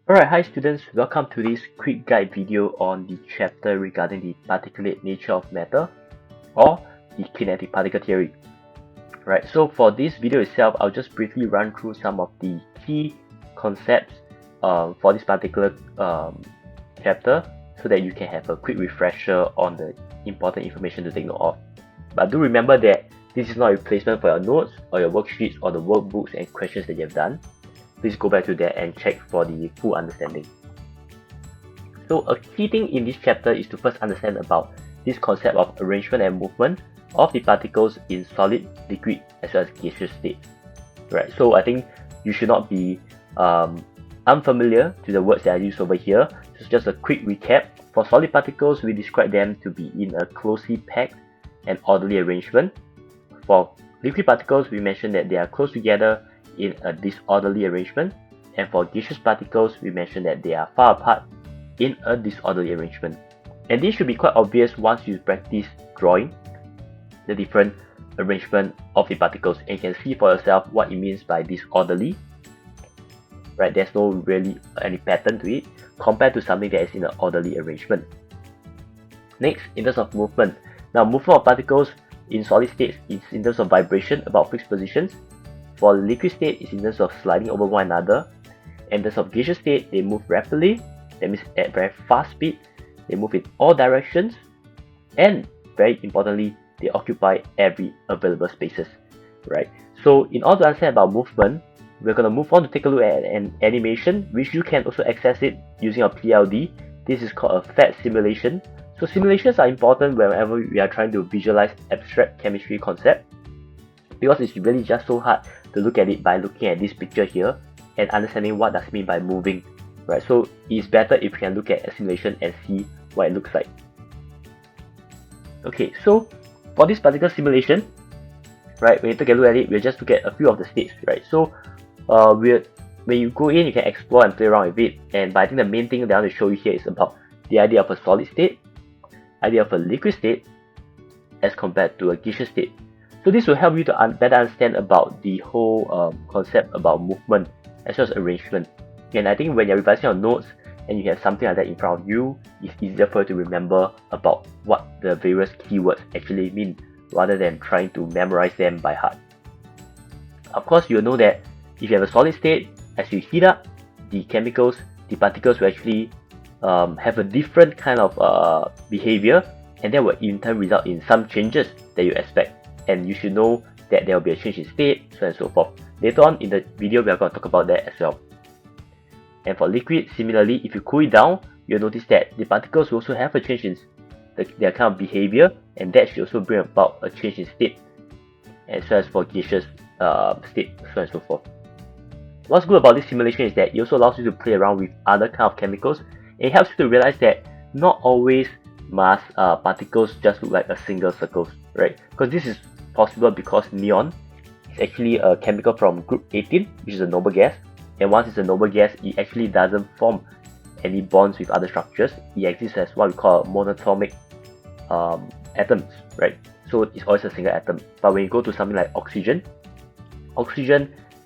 Alright, hi students, welcome to this quick guide video on the chapter regarding the particulate nature of matter or the kinetic particle theory. Right, so for this video itself, I'll just briefly run through some of the key concepts for this particular chapter so that you can have a quick refresher on the important information to take note of. But do remember that this is not a replacement for your notes or your worksheets or the workbooks and questions that you have done. Please go back to that and check for the full understanding. So a key thing in this chapter is to first understand about this concept of arrangement and movement of the particles in solid, liquid, as well as gaseous state. Right, so I think you should not be unfamiliar to the words that I use over here. So just a quick recap. For solid particles, we describe them to be in a closely packed and orderly arrangement. For liquid particles, we mentioned that they are close together in a disorderly arrangement, and for gaseous particles we mentioned that they are far apart in a disorderly arrangement. And this should be quite obvious once you practice drawing the different arrangement of the particles, and you can see for yourself what it means by disorderly. Right, there's no really any pattern to it compared to something that is in an orderly arrangement. Next, in terms of movement. Now, movement of particles in solid states is in terms of vibration about fixed positions. For liquid state, it's in terms of sliding over one another. In terms of gaseous state, they move rapidly, that means at very fast speed. They move in all directions, and very importantly, they occupy every available spaces. Right. So in order to understand about movement, we're going to move on to take a look at an animation, which you can also access it using a PLD. This is called a PhET simulation. So simulations are important whenever we are trying to visualize abstract chemistry concept, because it's really just so hard to look at it by looking at this picture here and understanding what does it mean by moving, right? So it's better if you can look at a simulation and see what it looks like. Okay, so for this particular simulation, right, when you take a look at it, we'll just look at a few of the states, right? So when you go in, you can explore and play around with it, but I think the main thing that I want to show you here is about the idea of a solid state, idea of a liquid state as compared to a gaseous state. So this will help you to better understand about the whole concept about movement as well as arrangement. And I think when you're revising your notes and you have something like that in front of you, it's easier for you to remember about what the various keywords actually mean rather than trying to memorize them by heart. Of course, you'll know that if you have a solid state, as you heat up, the particles will actually have a different kind of behavior, and that will in turn result in some changes that you expect. And you should know that there will be a change in state, so on and so forth. Later on in the video, we are going to talk about that as well. And for liquid, similarly, if you cool it down, you'll notice that the particles will also have a change in their kind of behavior, and that should also bring about a change in state, as well as for gaseous state, so on and so forth. What's good about this simulation is that it also allows you to play around with other kind of chemicals, and it helps you to realize that not always must particles just look like a single circle, right? Because this is possible because neon is actually a chemical from group 18, which is a noble gas, and once it's a noble gas, it actually doesn't form any bonds with other structures. It exists as what we call monatomic atoms, right? So it's always a single atom. But when you go to something like oxygen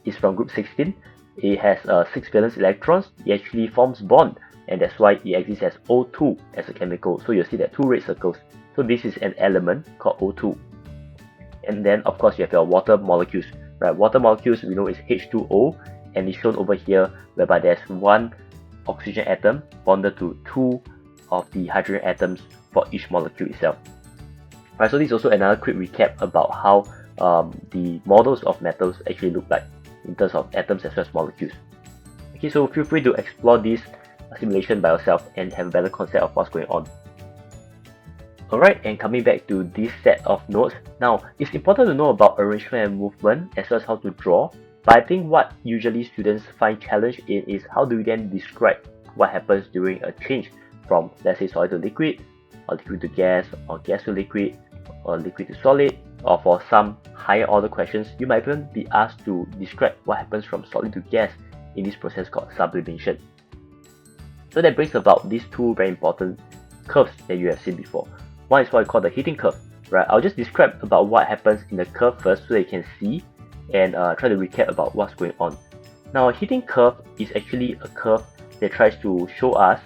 is from group 16. It has 6 valence electrons. It actually forms bond, and that's why it exists as O2 as a chemical. So you'll see that 2 red circles. So this is an element called O2. And then of course you have your water molecules, right? Water molecules we know is H2O, and it's shown over here whereby there's 1 oxygen atom bonded to 2 of the hydrogen atoms for each molecule itself. Right, so this is also another quick recap about how the models of metals actually look like in terms of atoms as well as molecules. Okay, so feel free to explore this simulation by yourself and have a better concept of what's going on. Alright, and coming back to this set of notes, now it's important to know about arrangement and movement as well as how to draw, but I think what usually students find challenge in is how do we then describe what happens during a change from, let's say, solid to liquid, or liquid to gas, or gas to liquid, or liquid to solid, or for some higher order questions, you might even be asked to describe what happens from solid to gas in this process called sublimation. So that brings about these two very important curves that you have seen before. One is what we call the heating curve, right? I'll just describe about what happens in the curve first so that you can see and try to recap about what's going on. Now, a heating curve is actually a curve that tries to show us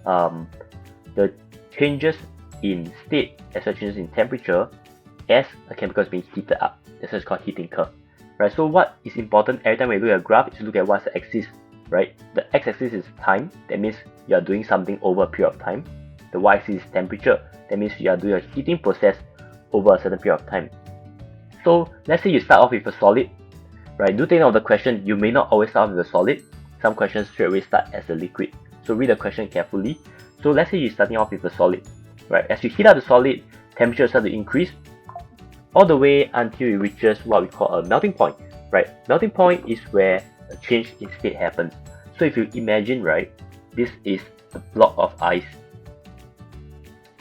the changes in state as well as changes in temperature as a chemical is being heated up. That's what's called heating curve. Right, so what is important every time we look at a graph is to look at what's the axis, right? The x-axis is time, that means you are doing something over a period of time. The y-axis is temperature, that means you are doing a heating process over a certain period of time. So let's say you start off with a solid, right? Do take note of the question, you may not always start off with a solid. Some questions straight away start as a liquid. So read the question carefully. So let's say you're starting off with a solid, right? As you heat up the solid, temperature starts to increase all the way until it reaches what we call a melting point, right? Melting point is where a change in state happens. So if you imagine, right, this is a block of ice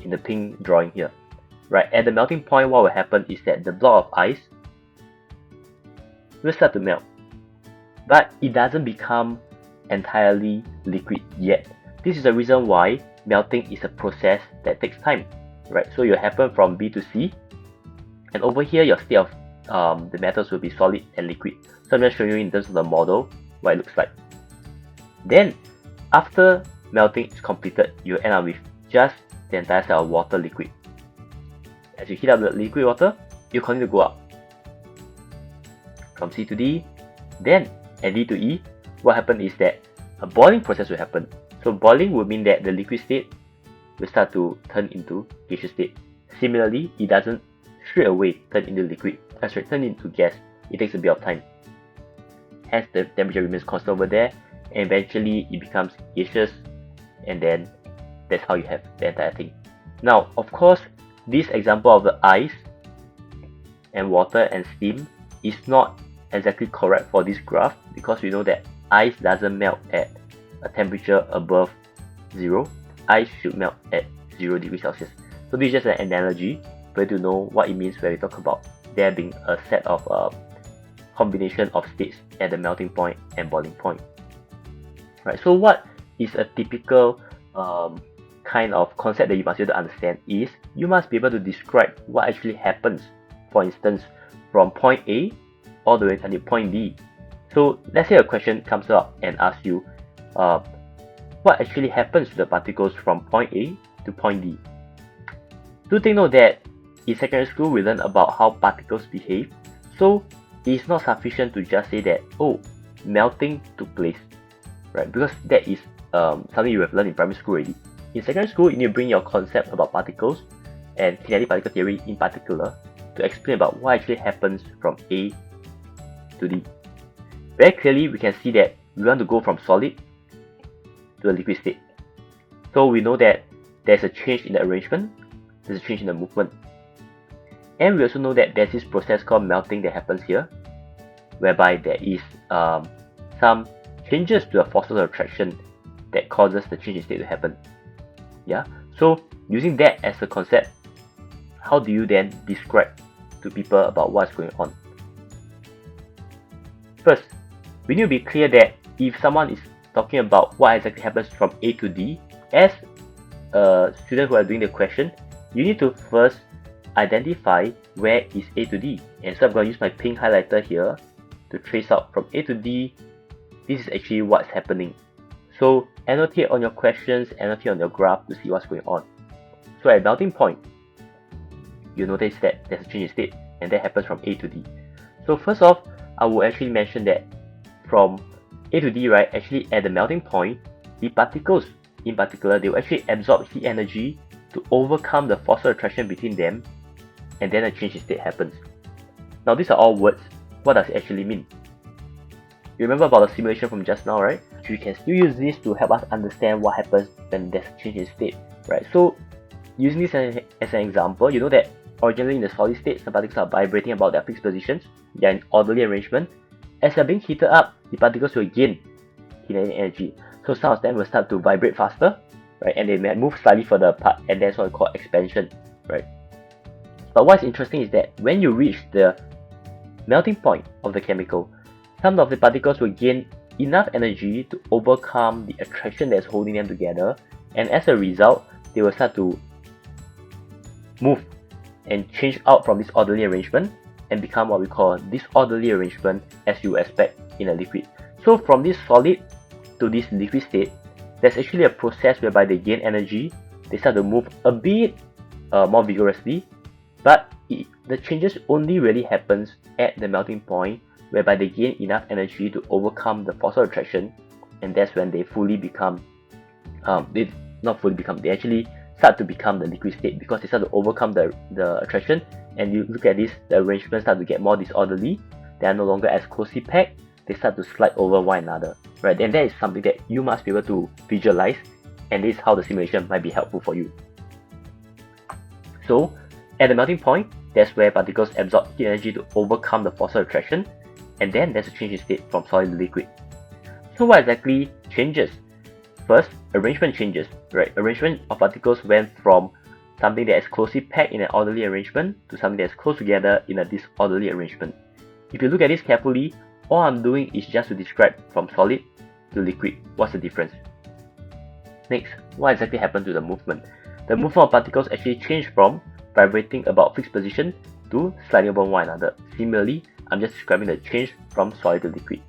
in the pink drawing here, right? At the melting point, what will happen is that the block of ice will start to melt, but it doesn't become entirely liquid yet. This is the reason why melting is a process that takes time, right? So it will happen from B to C, and over here your state of the metals will be solid and liquid. So I'm just showing you in terms of the model what it looks like. Then after melting is completed, you end up with just the entire set of water liquid. As you heat up the liquid water, you continue to go up from C to D, then at D to E. What happens is that a boiling process will happen. So boiling will mean that the liquid state will start to turn into gaseous state. Similarly, it doesn't straight away turn into liquid, turn into gas. It takes a bit of time. Hence the temperature remains constant over there, and eventually it becomes gaseous, and then that's how you have the entire thing. Now, of course, this example of the ice and water and steam is not exactly correct for this graph, because we know that ice doesn't melt at a temperature above 0. Ice should melt at 0 degrees Celsius. So this is just an analogy for you to know what it means when we talk about there being a set of combination of states at the melting point and boiling point. Right. So what is a typical kind of concept that you must be able to understand is you must be able to describe what actually happens, for instance, from point A all the way until point D. So let's say a question comes up and asks you what actually happens to the particles from point A to point D. Do take note that in secondary school we learn about how particles behave, so it's not sufficient to just say that, oh, melting took place, right? Because that is something you have learned in primary school already. In secondary school, you need to bring your concept about particles and kinetic particle theory in particular to explain about what actually happens from A to D. Very clearly, we can see that we want to go from solid to a liquid state. So we know that there's a change in the arrangement, there's a change in the movement. And we also know that there's this process called melting that happens here, whereby there is some changes to the forces of attraction that causes the change in state to happen. Yeah. So using that as a concept, how do you then describe to people about what's going on? First, we need to be clear that if someone is talking about what exactly happens from A to D, as a student who are doing the question, you need to first identify where is A to D. And so I'm going to use my pink highlighter here to trace out from A to D. This is actually what's happening. So annotate on your questions, annotate on your graph to see what's going on. So at melting point, you notice that there's a change in state, and that happens from A to D. So first off, I will actually mention that from A to D, right, actually at the melting point, the particles in particular, they will actually absorb heat energy to overcome the force of attraction between them, and then a change in state happens. Now these are all words. What does it actually mean? You remember about the simulation from just now, right? So you can still use this to help us understand what happens when there's a change in state, right? So using this as an example, you know that originally in the solid state, the particles are vibrating about their fixed positions. They are in orderly arrangement. As they're being heated up, the particles will gain kinetic energy. So some of them will start to vibrate faster, right? And they may move slightly further apart, and that's what we call expansion, right? But what's interesting is that when you reach the melting point of the chemical, some of the particles will gain enough energy to overcome the attraction that's holding them together, and as a result, they will start to move and change out from this orderly arrangement and become what we call disorderly arrangement, as you expect in a liquid. So from this solid to this liquid state, there's actually a process whereby they gain energy, they start to move a bit more vigorously, but the changes only really happens at the melting point, whereby they gain enough energy to overcome the force of attraction, and that's when they fully become, they actually start to become the liquid state, because they start to overcome the attraction. And you look at this, the arrangements start to get more disorderly, they are no longer as closely packed, they start to slide over one another, right? And that is something that you must be able to visualize, and this is how the simulation might be helpful for you. So at the melting point, that's where particles absorb heat energy to overcome the force of attraction, and then there's a change in state from solid to liquid. So what exactly changes? First, arrangement changes, right? Arrangement of particles went from something that is closely packed in an orderly arrangement to something that is close together in a disorderly arrangement. If you look at this carefully, all I'm doing is just to describe from solid to liquid. What's the difference? Next, what exactly happened to the movement? The movement of particles actually changed from vibrating about fixed position to sliding over one another. Similarly, I'm just describing the change from solid to liquid,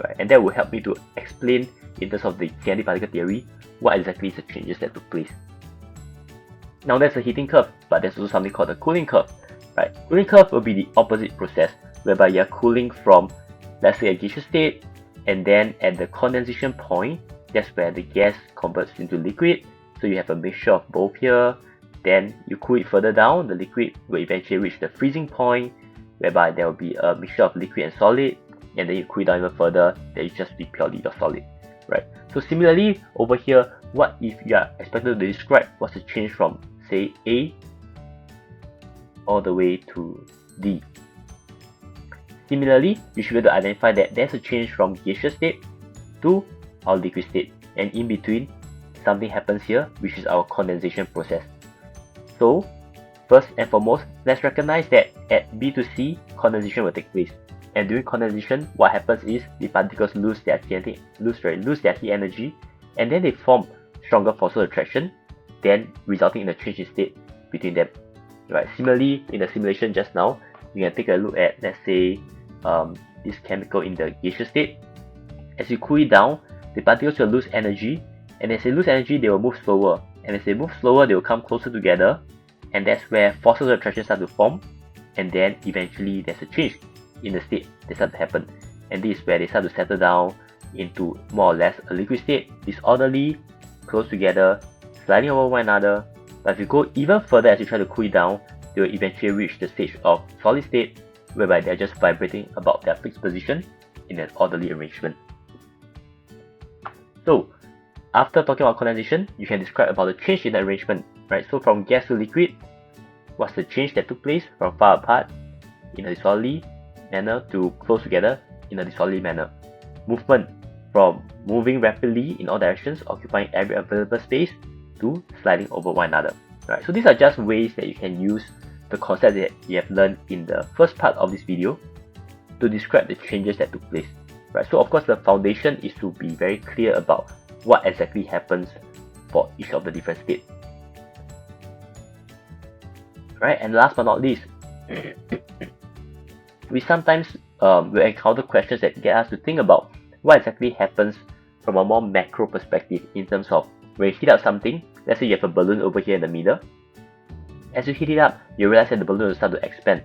right? And that will help me to explain in terms of the kinetic particle theory what exactly is the changes that took place. Now that's a heating curve, but there's also something called the cooling curve, right? Cooling curve will be the opposite process, whereby you're cooling from, let's say, a gaseous state, and then at the condensation point, that's where the gas converts into liquid. So you have a mixture of both here. Then you cool it further down, the liquid will eventually reach the freezing point, whereby there will be a mixture of liquid and solid, and then you cool it down even further, then it just be purely your solid, right? So similarly, over here, what if you are expected to describe what's the change from, say, A all the way to D? Similarly, you should be able to identify that there's a change from gaseous state to our liquid state, and in between, something happens here, which is our condensation process. So, first and foremost, let's recognize that at B to C, condensation will take place. And during condensation, what happens is the particles lose their heat energy, and then they form stronger force of attraction, then resulting in a change in state between them. Right. Similarly, in the simulation just now, you can take a look at, let's say, this chemical in the gaseous state. As you cool it down, the particles will lose energy, and as they lose energy, they will move slower. And as they move slower, they will come closer together, and that's where forces of attraction start to form, and then eventually there's a change in the state that starts to happen. And this is where they start to settle down into more or less a liquid state, disorderly, close together, sliding over one another. But if you go even further as you try to cool it down, they will eventually reach the stage of solid state, whereby they're just vibrating about their fixed position in an orderly arrangement. So, after talking about condensation, you can describe about the change in the arrangement, right? So from gas to liquid, what's the change that took place from far apart in a disorderly manner to close together in a disorderly manner? Movement from moving rapidly in all directions, occupying every available space, to sliding over one another, right? So these are just ways that you can use the concept that you have learned in the first part of this video to describe the changes that took place, right? So of course, the foundation is to be very clear about what exactly happens for each of the different states, right? And last but not least, we sometimes will encounter questions that get us to think about what exactly happens from a more macro perspective, in terms of when you heat up something. Let's say you have a balloon over here in the middle. As you heat it up, you realize that the balloon will start to expand.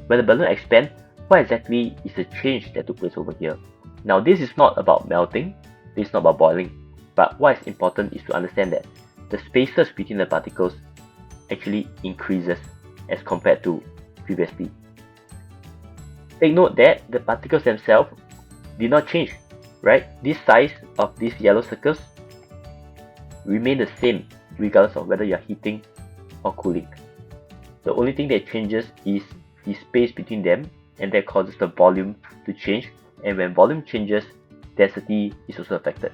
When the balloon expands, what exactly is the change that took place over here? Now, this is not about melting, this is not about boiling, but what is important is to understand that the spaces between the particles actually increases as compared to previously. Take note that the particles themselves did not change, right? This size of these yellow circles remain the same regardless of whether you are heating or cooling. The only thing that changes is the space between them, and that causes the volume to change, and when volume changes, density is also affected.